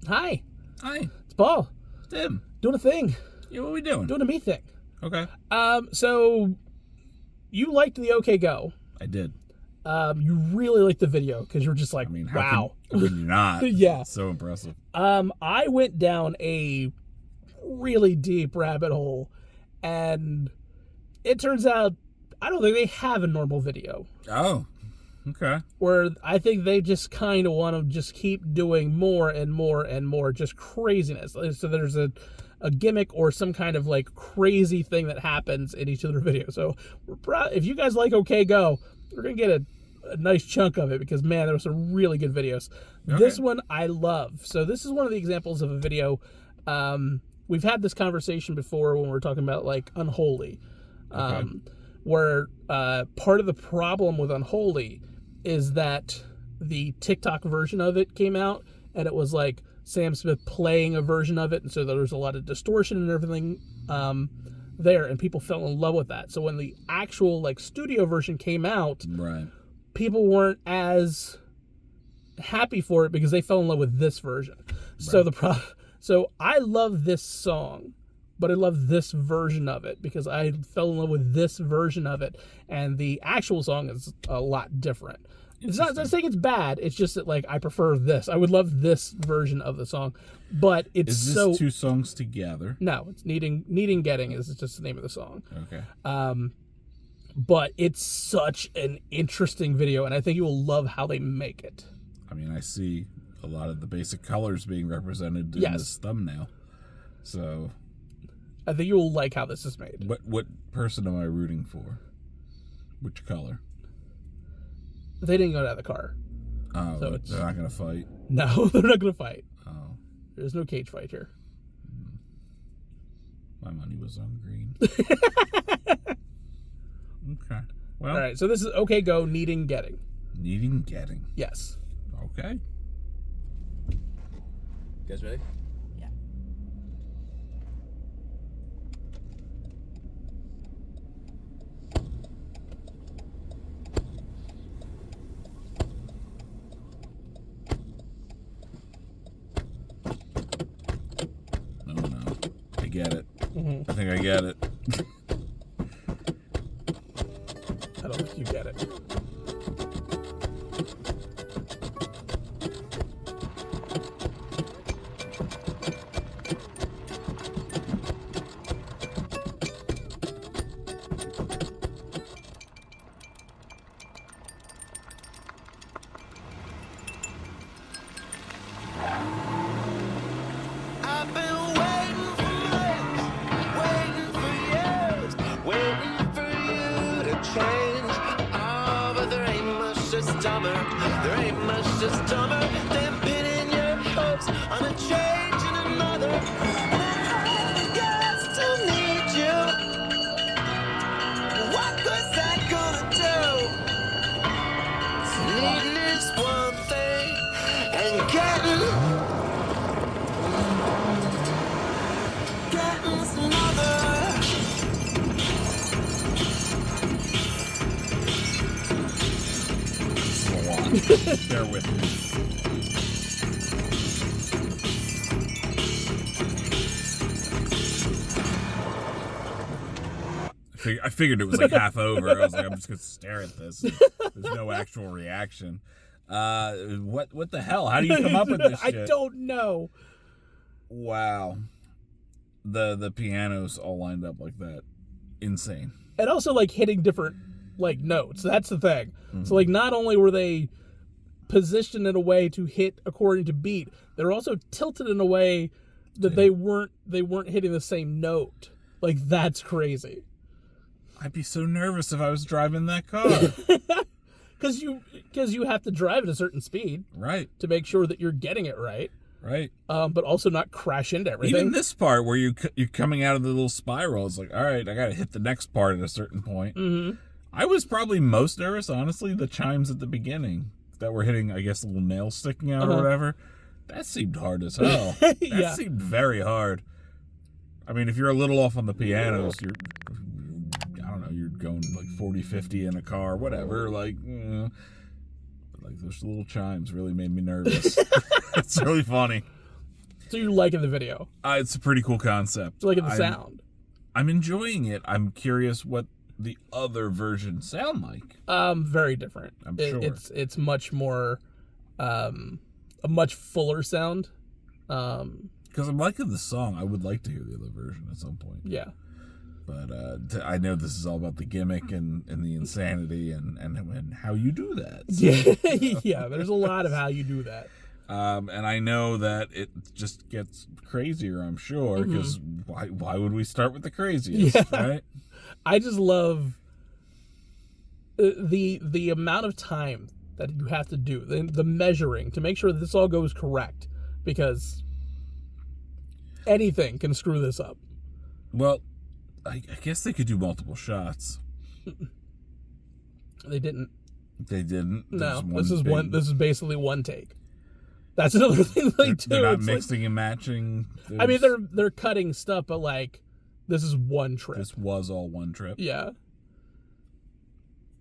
Hi. Hi. It's Paul. Tim. Doing a thing. Yeah, what are we doing? Doing a me thing. Okay. So you liked the OKGO. I did. You really liked the video because you're just like, wow. How can you not? Yeah. It's so impressive. I went down a really deep rabbit hole, and it turns out I don't think they have a normal video. Oh, okay. Where I think they just kind of want to just keep doing more and more and more just craziness. So there's a gimmick or some kind of like crazy thing that happens in each of their videos. So we're proud. If you guys like OKGO, we're going to get a nice chunk of it because, man, there were some really good videos. Okay. This one I love. So this is one of the examples of a video. We've had this conversation before when we were talking about like Unholy. Okay. Where part of the problem with Unholy is that the TikTok version of it came out, and it was like Sam Smith playing a version of it, and so there was a lot of distortion and everything there, and people fell in love with that. So when the actual like studio version came out, right, people weren't as happy for it because they fell in love with this version. Right. So I love this song, but I love this version of it because I fell in love with this version of it, and the actual song is a lot different. It's not saying it's bad. It's just that like I prefer this. I would love this version of the song, but it's is this two songs together? No, it's Needing Getting is just the name of the song. Okay. But it's such an interesting video, and I think you will love how they make it. I mean, I see a lot of the basic colors being represented in this thumbnail, so I think you will like how this is made. What person am I rooting for? Which color? They didn't get out of the car. Oh, so they're not going to fight? No, they're not going to fight. Oh. There's no cage fight here. My money was on green. Okay. Well. All right, so this is OKGO, Needing Getting. Needing Getting. Yes. Okay. You guys ready? Yeah. No. I get it. Mm-hmm. I think I get it. I don't think you get it. There ain't much just dumber than pinning your hopes on a change in another. And I still need you. What was that gonna do? Needing is one thing, and getting's another. Bear with me. I figured it was like half over. I was like, I'm just gonna stare at this. There's no actual reaction. What the hell? How do you come up with this shit? I don't know. Wow. The pianos all lined up like that. Insane. And also like hitting different like notes. That's the thing. Mm-hmm. So like not only were they positioned in a way to hit according to beat, they're also tilted in a way that they weren't hitting the same note. Like that's crazy. I'd be so nervous if I was driving that car. Because you have to drive at a certain speed, right, to make sure that you're getting it right. But also not crash into everything. Even this part where you're coming out of the little spiral, it's like, all right, I got to hit the next part at a certain point. Mm-hmm. I was probably most nervous, honestly, the chimes at the beginning that were hitting, I guess, little nails sticking out or whatever. That seemed hard as hell. That seemed very hard. I mean, if you're a little off on the pianos, you're going like 40, 50 in a car, whatever. Like, but like those little chimes really made me nervous. It's really funny. So you're liking the video? It's a pretty cool concept. You're liking the sound? I'm enjoying it. I'm curious what the other versions sound like. Very different. I'm sure. It's much more, a much fuller sound. Because I'm liking the song. I would like to hear the other version at some point. Yeah. But I know this is all about the gimmick and the insanity and how you do that. Yeah, yeah. There's a lot of how you do that. And I know that it just gets crazier, I'm sure, because why would we start with the craziest, right? I just love the amount of time that you have to do, the measuring to make sure that this all goes correct, because anything can screw this up. Well, I guess they could do multiple shots. They didn't. They didn't. No, this is basically one take. That's another thing they do. They're not mixing and matching. I mean, they're cutting stuff, but like, this is one trip. This was all one trip. Yeah.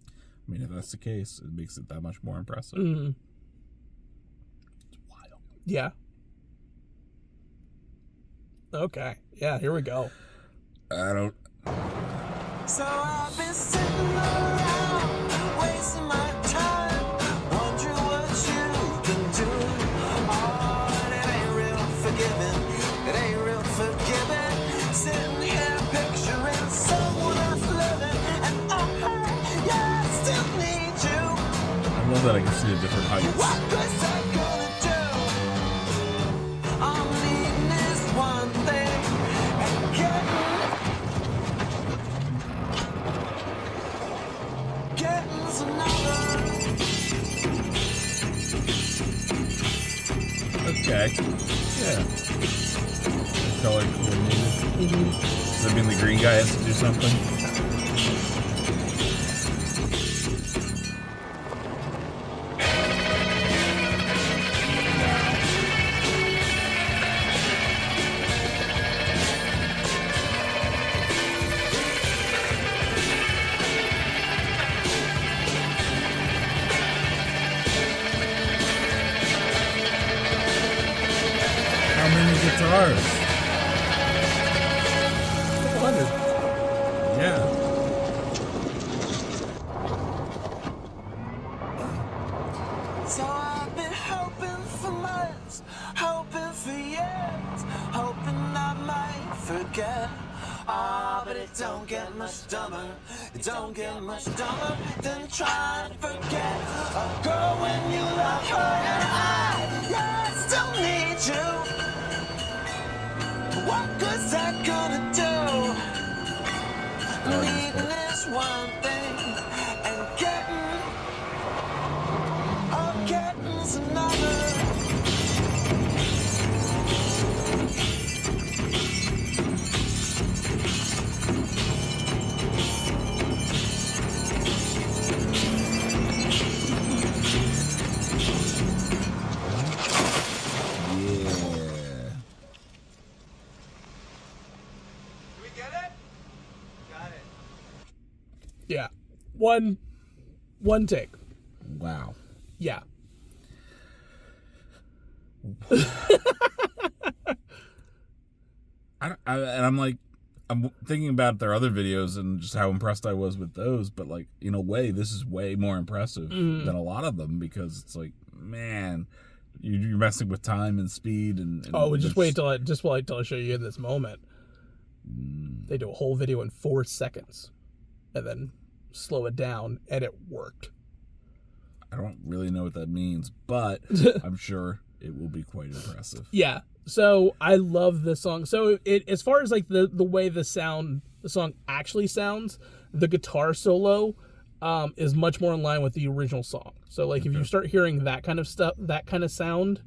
I mean, if that's the case, it makes it that much more impressive. Mm-hmm. It's wild. Yeah. Okay. Yeah, here we go. I don't... So I've been sitting around, wasting my time, wondering what you've been doing. Oh, and it ain't real forgiving, it ain't real forgiving. Sitting here picturing someone else living, and oh, yeah, I still need you. I love that I can see the different heights. What good's that gonna do? All I'm needing is one thing, and getting's another. Okay. Yeah. Color coordinated. Does that mean the green guy has to do something? How many guitars? 100. Yeah. So I've been hoping for months, hoping for years, hoping I might forget. Ah, but it don't get much dumber. It don't get much dumber than trying to forget a girl when you love her and I still need you. What good's that gonna do? Needing this one thing and getting's another. Yeah. we get it? Got it. Yeah. One take. Wow. Yeah. I'm thinking about their other videos and just how impressed I was with those, but like in a way, this is way more impressive than a lot of them, because it's like, man, you're messing with time and speed and Just wait till I show you in this moment. They do a whole video in 4 seconds, and then slow it down, and it worked. I don't really know what that means, but I'm sure it will be quite impressive. Yeah. So I love this song. So it, as far as like the way the song actually sounds, the guitar solo is much more in line with the original song. So like if you start hearing that kind of stuff, that kind of sound,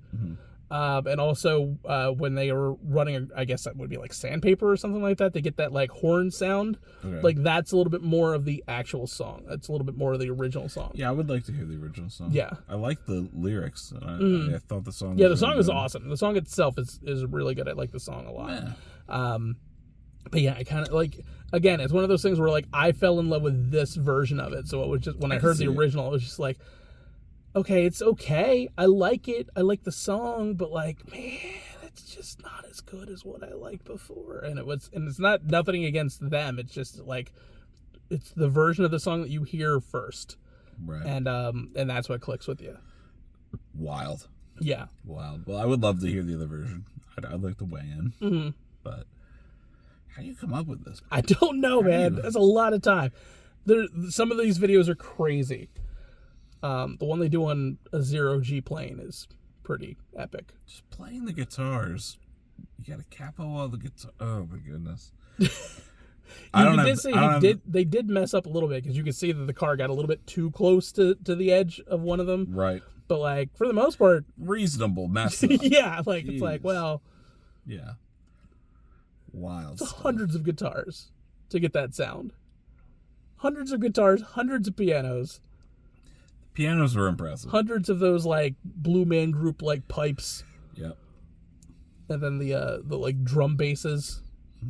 and also when they are running, I guess that would be like sandpaper or something like that, they get that like horn sound. Okay. Like that's a little bit more of the actual song. That's a little bit more of the original song. Yeah, I would like to hear the original song. Yeah. I like the lyrics. I thought the song Yeah, was the song really is good. awesome. The song itself is really good. I like the song a lot. Yeah. But yeah, I kind of like, again, it's one of those things where like I fell in love with this version of it. So it was just, when I heard the original, it was just like, okay, it's okay. I like it. I like the song, but like, man, it's just not as good as what I liked before. And it's not nothing against them. It's just like, it's the version of the song that you hear first. Right. And that's what clicks with you. Wild. Yeah. Wild. Well, I would love to hear the other version. I'd like to weigh in. Mm-hmm. But how do you come up with this? I don't know, man. That's a lot of time. Some of these videos are crazy. The one they do on a 0G plane is pretty epic. Just playing the guitars. You got a capo all the guitar. Oh my goodness. They did mess up a little bit because you could see that the car got a little bit too close to the edge of one of them. Right. But like for the most part, reasonable mess up. yeah, like Jeez. It's like, well, yeah. Wild. It's hundreds of guitars to get that sound. Hundreds of guitars, hundreds of pianos. Pianos were impressive. Hundreds of those like Blue Man Group like pipes. Yep. And then the like drum basses,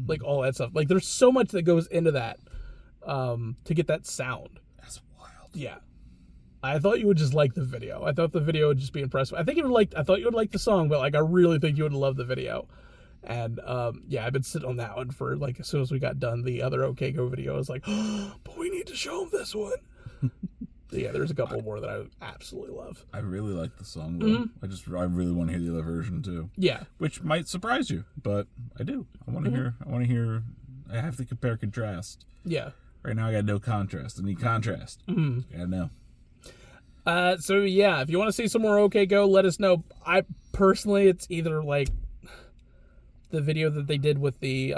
like all that stuff. Like there's so much that goes into that to get that sound. That's wild. Yeah. I thought you would just like the video. I thought the video would just be impressive. I thought you would like the song, but like I really think you would love the video. And yeah, I've been sitting on that one for like as soon as we got done the other OKGO video. I was like, oh, but we need to show them this one. Yeah, there's a couple more that I absolutely love. I really like the song though. I really want to hear the other version too. Yeah, which might surprise you, but I do. I want to hear. I want to hear. I have to compare contrast. Yeah. Right now I got no contrast. I need contrast. I know. So yeah, if you want to see some more OKGO, let us know. I personally, it's either like the video that they did with the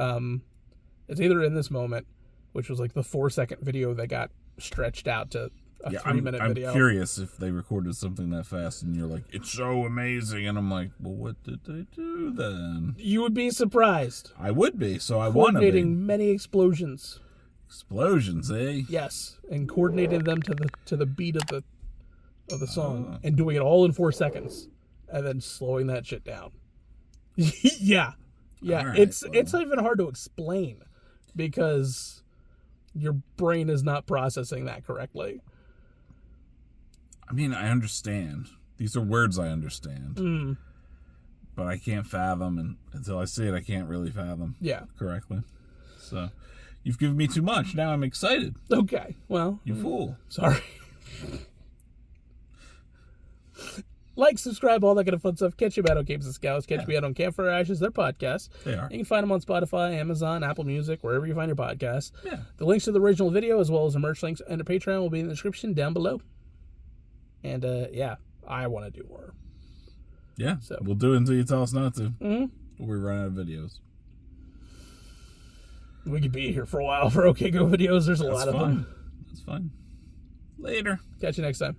it's either In This Moment, which was like the 4-second video that got stretched out to a 3-minute video. I'm curious if they recorded something that fast and you're like, it's so amazing, and I'm like, well, what did they do then? You would be surprised. I would be, so I want to be. Coordinating many explosions. Explosions, eh? Yes, and coordinating them to the beat of the song, and doing it all in 4 seconds, and then slowing that shit down. Yeah. Right, it's not even hard to explain because your brain is not processing that correctly. I mean, I understand. These are words I understand. But I can't fathom, and until I see it, I can't really fathom correctly. So, you've given me too much. Now I'm excited. Okay, well. You fool. Sorry. Like, subscribe, all that kind of fun stuff. Catch you out on Capes and Scowls. Catch me out on Campfire Ashes, their podcast. They are. You can find them on Spotify, Amazon, Apple Music, wherever you find your podcast. Yeah. The links to the original video, as well as the merch links and the Patreon, will be in the description down below. And, yeah, I want to do more. Yeah, so we'll do it until you tell us not to. We run out of videos. We could be here for a while for OKGO videos. There's a lot of them. That's fine. Later. Catch you next time.